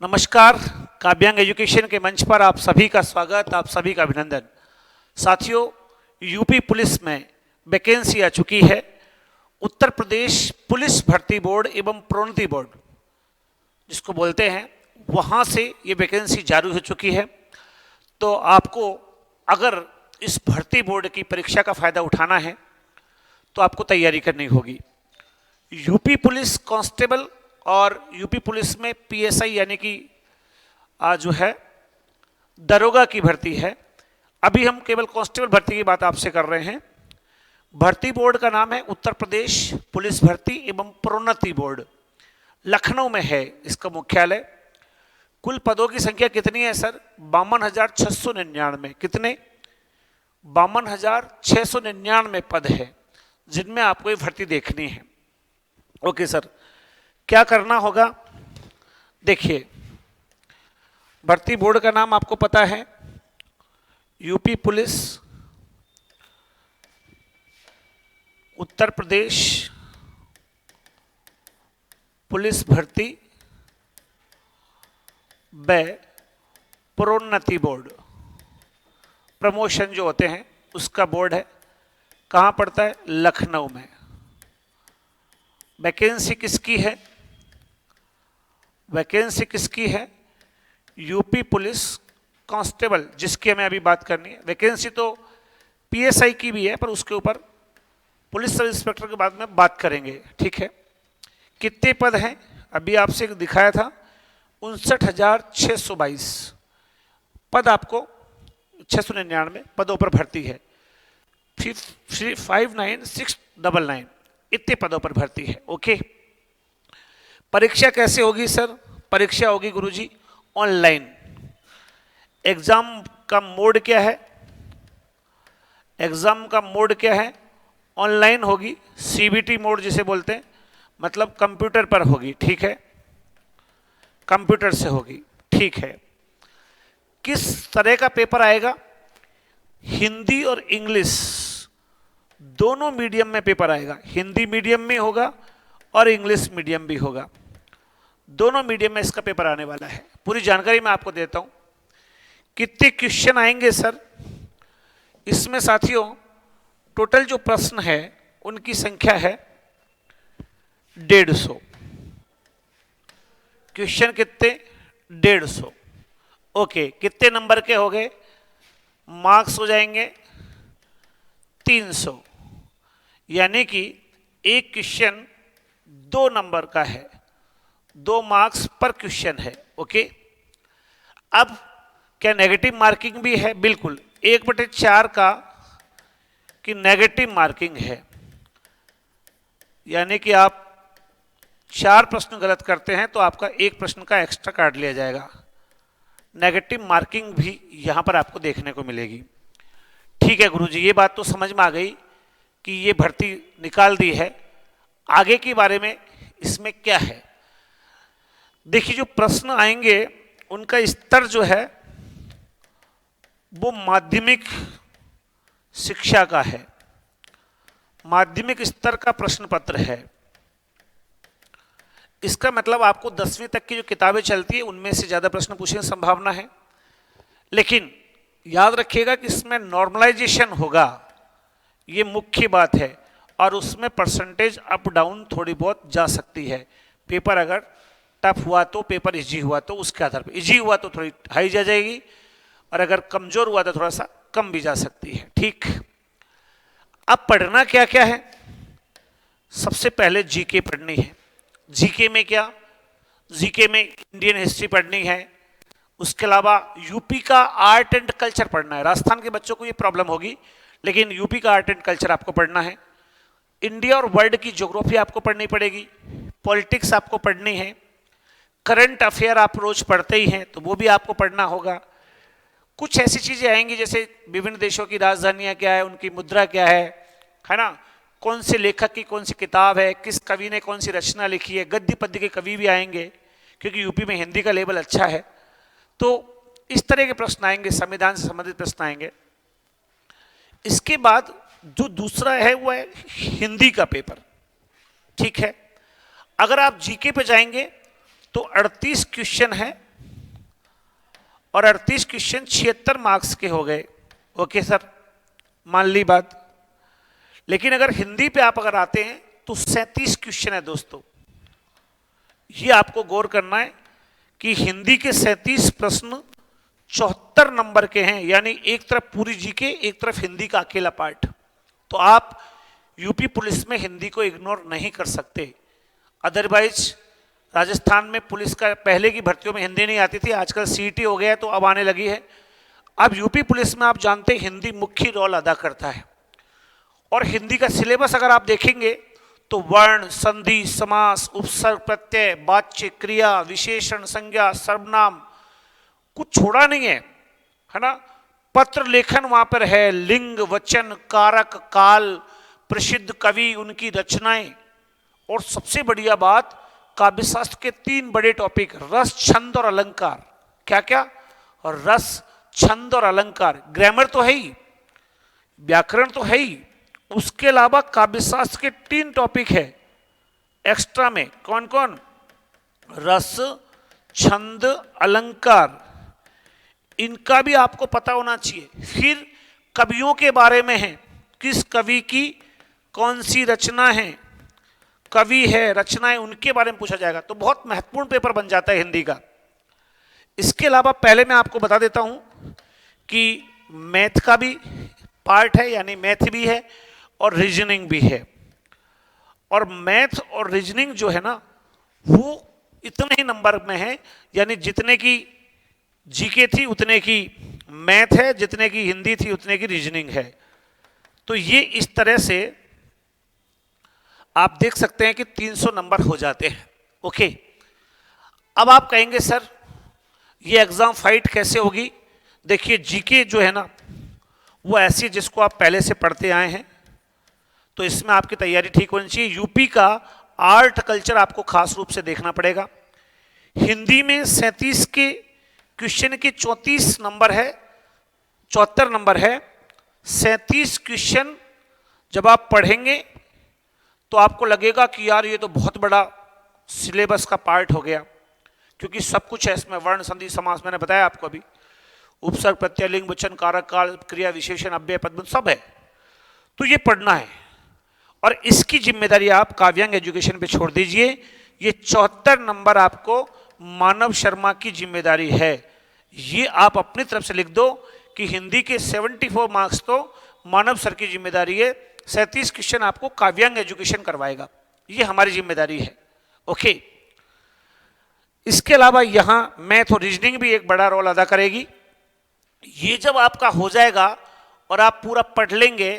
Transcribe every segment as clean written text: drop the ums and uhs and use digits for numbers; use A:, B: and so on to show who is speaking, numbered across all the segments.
A: नमस्कार। काव्यांग एजुकेशन के मंच पर आप सभी का स्वागत, आप सभी का अभिनंदन। साथियों, यूपी पुलिस में वैकेंसी आ चुकी है। उत्तर प्रदेश पुलिस भर्ती बोर्ड एवं प्रोन्नति बोर्ड जिसको बोलते हैं, वहाँ से ये वैकेंसी जारी हो चुकी है। तो आपको अगर इस भर्ती बोर्ड की परीक्षा का फ़ायदा उठाना है तो आपको तैयारी करनी होगी। यूपी पुलिस कांस्टेबल और यूपी पुलिस में पीएसआई यानी कि जो है दरोगा की भर्ती है। अभी हम केवल कांस्टेबल भर्ती की बात आपसे कर रहे हैं। भर्ती बोर्ड का नाम है उत्तर प्रदेश पुलिस भर्ती एवं प्रोन्नति बोर्ड। लखनऊ में है इसका मुख्यालय। कुल पदों की संख्या कितनी है सर? 52,699। कितने? 52,699 पद है जिनमें आपको ये भर्ती देखनी है। ओके सर, क्या करना होगा? देखिए, भर्ती बोर्ड का नाम आपको पता है, UP police Uttar Pradesh police भर्ती व प्रोन्नति बोर्ड। प्रमोशन जो होते हैं उसका बोर्ड है। कहाँ पड़ता है? लखनऊ में। वैकेंसी किसकी है? वैकेंसी किसकी है? यूपी पुलिस कांस्टेबल, जिसकी हमें अभी बात करनी है। वैकेंसी तो पीएसआई की भी है, पर उसके ऊपर पुलिस सब इंस्पेक्टर के बाद में बात करेंगे, ठीक है। कितने पद हैं? अभी आपसे दिखाया था 59,622 पद, आपको 699 पदों पर भर्ती है। 59,699 इतने पदों पर भर्ती है। ओके, परीक्षा कैसे होगी सर? परीक्षा होगी गुरुजी ऑनलाइन। एग्जाम का मोड क्या है? एग्जाम का मोड क्या है? ऑनलाइन होगी। सीबीटी मोड जिसे बोलते हैं, मतलब कंप्यूटर पर होगी, ठीक है। कंप्यूटर से होगी, ठीक है। किस तरह का पेपर आएगा? हिंदी और इंग्लिश दोनों मीडियम में पेपर आएगा। हिंदी मीडियम में होगा और इंग्लिश मीडियम भी होगा। दोनों मीडियम में इसका पेपर आने वाला है। पूरी जानकारी मैं आपको देता हूं। कितने क्वेश्चन आएंगे सर? इसमें साथियों टोटल जो प्रश्न है उनकी संख्या है 150। क्वेश्चन कितने? 150। ओके, कितने नंबर के हो गए? मार्क्स हो जाएंगे 300, यानी कि एक क्वेश्चन 2 नंबर का है, 2 मार्क्स पर क्वेश्चन है। ओके, अब क्या नेगेटिव मार्किंग भी है? बिल्कुल, 1/4 का की नेगेटिव मार्किंग है, यानी कि आप 4 प्रश्न गलत करते हैं तो आपका 1 प्रश्न का एक्स्ट्रा काट लिया जाएगा। नेगेटिव मार्किंग भी यहां पर आपको देखने को मिलेगी। ठीक है गुरुजी, ये बात तो समझ में आ गई कि ये भर्ती निकाल दी है। आगे के बारे में इसमें क्या है? देखिए, जो प्रश्न आएंगे उनका स्तर जो है वो माध्यमिक शिक्षा का है। माध्यमिक स्तर का प्रश्न पत्र है। इसका मतलब आपको 10वीं तक की जो किताबें चलती है उनमें से ज्यादा प्रश्न पूछने की संभावना है। लेकिन याद रखिएगा कि इसमें नॉर्मलाइजेशन होगा, ये मुख्य बात है। और उसमें परसेंटेज अप डाउन थोड़ी बहुत जा सकती है। पेपर अगर टफ हुआ तो, पेपर इजी हुआ तो उसके आधार पर, इजी हुआ तो थोड़ी हाई जा जाएगी और अगर कमजोर हुआ तो थोड़ा सा कम भी जा सकती है। ठीक, अब पढ़ना क्या क्या है? सबसे पहले जीके पढ़नी है। जीके में क्या? जीके में इंडियन हिस्ट्री पढ़नी है। उसके अलावा यूपी का आर्ट एंड कल्चर पढ़ना है। राजस्थान के बच्चों को ये प्रॉब्लम होगी, लेकिन यूपी का आर्ट एंड कल्चर आपको पढ़ना है। इंडिया और वर्ल्ड की ज्योग्राफी आपको पढ़नी पड़ेगी। पॉलिटिक्स आपको पढ़नी है। करंट अफेयर आप रोज पढ़ते ही हैं तो वो भी आपको पढ़ना होगा। कुछ ऐसी चीजें आएंगी जैसे विभिन्न देशों की राजधानियां क्या है, उनकी मुद्रा क्या है ना, कौन से लेखक की कौन सी किताब है, किस कवि ने कौन सी रचना लिखी है। गद्य पद्य के कवि भी आएंगे क्योंकि यूपी में हिंदी का लेवल अच्छा है। तो इस तरह के प्रश्न आएंगे, संविधान से संबंधित प्रश्न आएंगे। इसके बाद जो दूसरा है वो है हिंदी का पेपर। ठीक है, अगर आप जीके पे जाएंगे तो 38 क्वेश्चन है और 38 क्वेश्चन 76 मार्क्स के हो गए। ओके सर, मान ली बात। लेकिन अगर हिंदी पे आप अगर आते हैं तो 37 क्वेश्चन है दोस्तों। ये आपको गौर करना है कि हिंदी के 37 प्रश्न 74 नंबर के हैं, यानी एक तरफ पूरी जीके, एक तरफ हिंदी का अकेला पार्ट। तो आप यूपी पुलिस में हिंदी को इग्नोर नहीं कर सकते। अदरवाइज राजस्थान में पुलिस का पहले की भर्तियों में हिंदी नहीं आती थी, आजकल सीईटी हो गया है तो अब आने लगी है। अब यूपी पुलिस में आप जानते हैं हिंदी मुख्य रोल अदा करता है। और हिंदी का सिलेबस अगर आप देखेंगे तो वर्ण, संधि, समास, उपसर्ग, प्रत्यय, वाच्य, क्रिया, विशेषण, संज्ञा, सर्वनाम कुछ छोड़ा नहीं है ना। पत्र लेखन वहां पर है, लिंग, वचन, कारक, काल, प्रसिद्ध कवि, उनकी रचनाएं, और सबसे बढ़िया बात काव्यशास्त्र के 3 बड़े टॉपिक, रस, छंद और अलंकार। क्या क्या? और रस, छंद और अलंकार। ग्रामर तो है ही, व्याकरण तो है ही, उसके अलावा काव्यशास्त्र के 3 टॉपिक है एक्स्ट्रा में। कौन कौन? रस, छंद, अलंकार। इनका भी आपको पता होना चाहिए। फिर कवियों के बारे में है, किस कवि की कौन सी रचना है, कवि है, रचनाएं, उनके बारे में पूछा जाएगा। तो बहुत महत्वपूर्ण पेपर बन जाता है हिंदी का। इसके अलावा पहले मैं आपको बता देता हूं कि मैथ का भी पार्ट है, यानी मैथ भी है और रीजनिंग भी है। और मैथ और रीजनिंग जो है ना, वो इतने ही नंबर में है, यानी जितने की जीके थी उतने की मैथ है, जितने की हिंदी थी उतने की रीजनिंग है। तो ये इस तरह से आप देख सकते हैं कि 300 नंबर हो जाते हैं। ओके, अब आप कहेंगे सर ये एग्जाम फाइट कैसे होगी? देखिए, जीके जो है ना वो ऐसी जिसको आप पहले से पढ़ते आए हैं, तो इसमें आपकी तैयारी ठीक होनी चाहिए। यूपी का आर्ट कल्चर आपको खास रूप से देखना पड़ेगा। हिंदी में 37 के क्वेश्चन के 34 नंबर है, 74 नंबर है। 37 क्वेश्चन जब आप पढ़ेंगे तो आपको लगेगा कि यार ये तो बहुत बड़ा सिलेबस का पार्ट हो गया, क्योंकि सब कुछ है इसमें। वर्ण, संधि, समास, मैंने बताया आपको अभी, उपसर्ग, प्रत्यय, लिंग, वचन, कारक, काल, क्रिया, विशेषण, अव्यय, पदबंध सब है। तो ये पढ़ना है और इसकी जिम्मेदारी आप काव्यांग एजुकेशन पे छोड़ दीजिए। ये 74 नंबर आपको मानव शर्मा की जिम्मेदारी है। ये आप अपनी तरफ से लिख दो कि हिंदी के 74 मार्क्स तो मानव सर की जिम्मेदारी है, 37 क्वेश्चन आपको काव्यांग एजुकेशन करवाएगा, ये हमारी जिम्मेदारी है। ओके, इसके अलावा यहां मैथ और रीजनिंग भी एक बड़ा रोल अदा करेगी। ये जब आपका हो जाएगा और आप पूरा पढ़ लेंगे,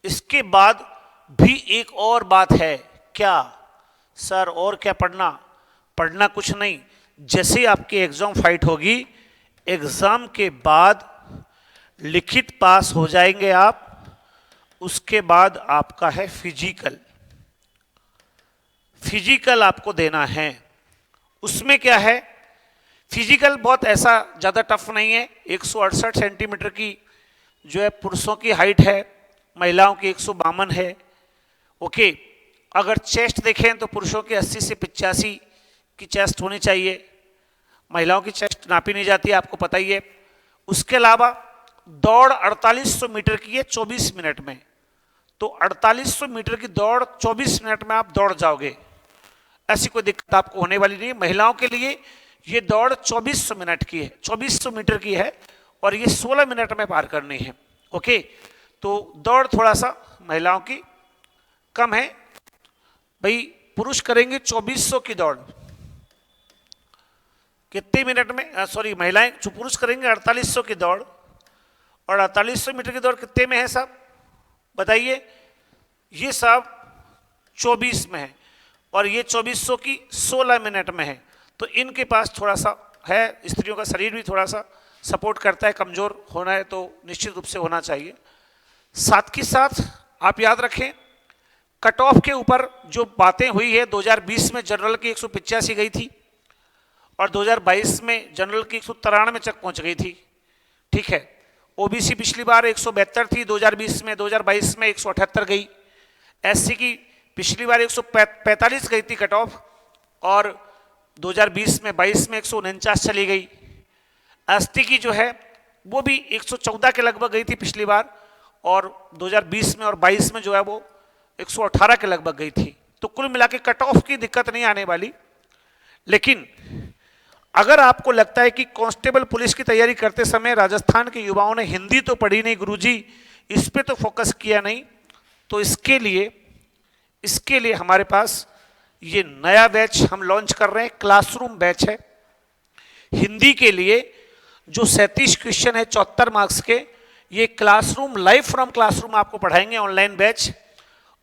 A: इसके बाद भी एक और बात है। क्या सर? और क्या पढ़ना? पढ़ना कुछ नहीं, जैसे आपकी एग्जाम फाइट होगी, एग्जाम के बाद लिखित पास हो जाएंगे आप, उसके बाद आपका है फिजिकल। फिजिकल आपको देना है। उसमें क्या है? फिजिकल बहुत ऐसा ज़्यादा टफ नहीं है। 168 सेंटीमीटर की जो है पुरुषों की हाइट है, महिलाओं की 152 है। ओके, अगर चेस्ट देखें तो पुरुषों की 80 से 85 की चेस्ट होनी चाहिए, महिलाओं की चेस्ट नापी नहीं जाती है, आपको पता ही है। उसके अलावा दौड़ 4800 मीटर की है 24 मिनट में। तो 4800 मीटर की दौड़ 24 मिनट में आप दौड़ जाओगे, ऐसी कोई दिक्कत आपको होने वाली नहीं है। महिलाओं के लिए ये दौड़ 2400 मिनट की है, 2400 मीटर की है, और ये 16 मिनट में पार करनी है। ओके, तो दौड़ थोड़ा सा महिलाओं की कम है भाई। पुरुष करेंगे 2400 की दौड़ कितने मिनट में? सॉरी, महिलाएं जो पुरुष करेंगे 4800 की दौड़, और 4800 मीटर की दौड़ कितने में है साहब बताइए? ये साहब 24 में है, और ये 2400 की 16 मिनट में है। तो इनके पास थोड़ा सा है, स्त्रियों का शरीर भी थोड़ा सा सपोर्ट करता है, कमजोर होना है तो निश्चित रूप से होना चाहिए। साथ ही साथ आप याद रखें, कट ऑफ के ऊपर जो बातें हुई है, 2020 में जनरल की 185 गई थी और 2022 में जनरल की 193 तक पहुंच गई थी। ठीक है, ओबीसी पिछली बार 172 थी 2020 में, 2022 में 178 गई। एससी की पिछली बार 145 गई थी कट ऑफ, और 2020 में 22 में 149 चली गई। एसटी की जो है वो भी 114 के लगभग गई थी पिछली बार, और 2020 में और 22 में जो है वो 118 के लगभग गई थी। तो कुल मिला के कट ऑफ की दिक्कत नहीं आने वाली। लेकिन अगर आपको लगता है कि कांस्टेबल पुलिस की तैयारी करते समय राजस्थान के युवाओं ने हिंदी तो पढ़ी नहीं गुरुजी, इस पे तो फोकस किया नहीं, तो इसके लिए हमारे पास ये नया बैच हम लॉन्च कर रहे हैं, क्लासरूम बैच है हिंदी के लिए, जो 37 क्वेश्चन है 74 मार्क्स के, ये क्लासरूम लाइव फ्रॉम क्लासरूम आपको पढ़ाएंगे, ऑनलाइन बैच,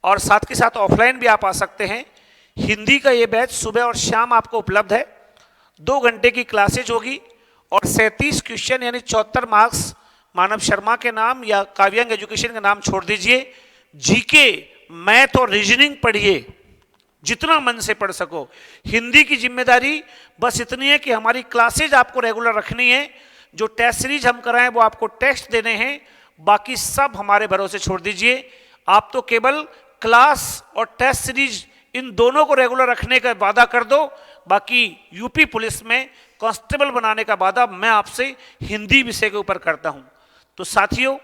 A: और साथ के साथ ऑफलाइन भी आप आ सकते हैं। हिंदी का ये बैच सुबह और शाम आपको उपलब्ध है, 2 घंटे की क्लासेज होगी, और 37 क्वेश्चन यानी 74 मार्क्स मानव शर्मा के नाम या काव्यांग एजुकेशन के नाम छोड़ दीजिए, जीके, मैथ और रीजनिंग पढ़िए जितना मन से पढ़ सको। हिंदी की जिम्मेदारी बस इतनी है कि हमारी क्लासेज आपको रेगुलर रखनी है, जो टेस्ट सीरीज हम कराएं वो आपको टेस्ट देने हैं, बाकी सब हमारे भरोसे छोड़ दीजिए। आप तो केवल क्लास और टेस्ट सीरीज इन दोनों को रेगुलर रखने का वादा कर दो, बाकी यूपी पुलिस में कांस्टेबल बनाने का वादा मैं आपसे हिंदी विषय के ऊपर करता हूं। तो साथियों,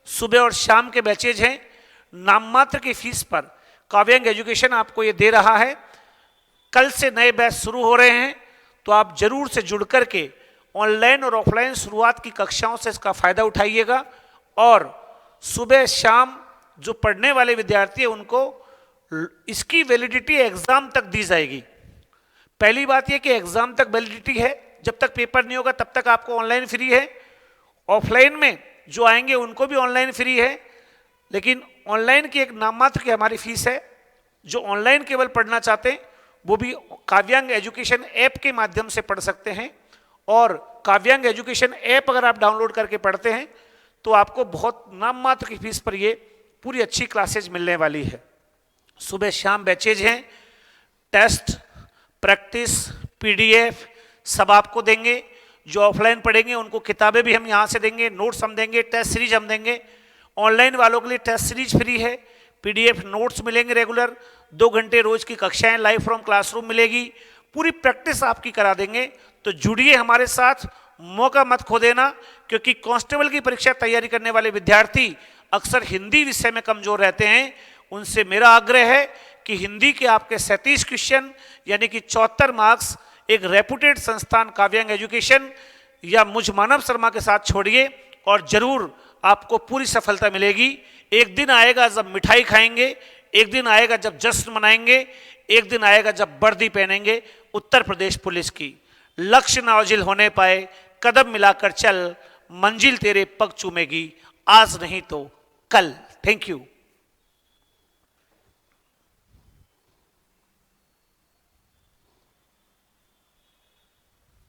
A: सुबह और शाम के बैचेज हैं, नाम मात्र की फीस पर काव्यांग एजुकेशन आपको ये दे रहा है। कल से नए बैच शुरू हो रहे हैं, तो आप जरूर से जुड़ करके ऑनलाइन और ऑफलाइन शुरुआत की कक्षाओं से इसका फायदा उठाइएगा, और सुबह शाम जो पढ़ने वाले विद्यार्थी हैं उनको इसकी वैलिडिटी एग्जाम तक दी जाएगी। पहली बात यह कि एग्जाम तक वैलिडिटी है, जब तक पेपर नहीं होगा तब तक आपको ऑनलाइन फ्री है। ऑफलाइन में जो आएंगे उनको भी ऑनलाइन फ्री है, लेकिन ऑनलाइन की एक नाम मात्र की हमारी फीस है। जो ऑनलाइन केवल पढ़ना चाहते हैं वो भी काव्यांग एजुकेशन ऐप के माध्यम से पढ़ सकते हैं, और काव्यांग एजुकेशन ऐप अगर आप डाउनलोड करके पढ़ते हैं तो आपको बहुत नाम मात्र की फीस पर ये पूरी अच्छी क्लासेज मिलने वाली है। सुबह शाम बैचेज हैं, टेस्ट, प्रैक्टिस, पीडीएफ सब आपको देंगे। जो ऑफलाइन पढ़ेंगे उनको किताबें भी हम यहाँ से देंगे, नोट्स हम देंगे, टेस्ट सीरीज हम देंगे। ऑनलाइन वालों के लिए टेस्ट सीरीज फ्री है, पीडीएफ नोट्स मिलेंगे रेगुलर, 2 घंटे रोज की कक्षाएं लाइव फ्रॉम क्लासरूम मिलेगी, पूरी प्रैक्टिस आपकी करा देंगे। तो जुड़िए हमारे साथ, मौका मत खो देना, क्योंकि कांस्टेबल की परीक्षा तैयारी करने वाले विद्यार्थी अक्सर हिंदी विषय में कमजोर रहते हैं। उनसे मेरा आग्रह है कि हिंदी के आपके 37 क्वेश्चन यानी कि 74 मार्क्स एक रेपुटेड संस्थान काव्यांग एजुकेशन या मुझ मानव शर्मा के साथ छोड़िए, और जरूर आपको पूरी सफलता मिलेगी। एक दिन आएगा जब मिठाई खाएंगे, एक दिन आएगा जब जश्न मनाएंगे, एक दिन आएगा जब वर्दी पहनेंगे उत्तर प्रदेश पुलिस की। लक्ष्य नाजिल होने पाए, कदम मिलाकर चल, मंजिल तेरे पग चूमेगी, आज नहीं तो कल। Thank you.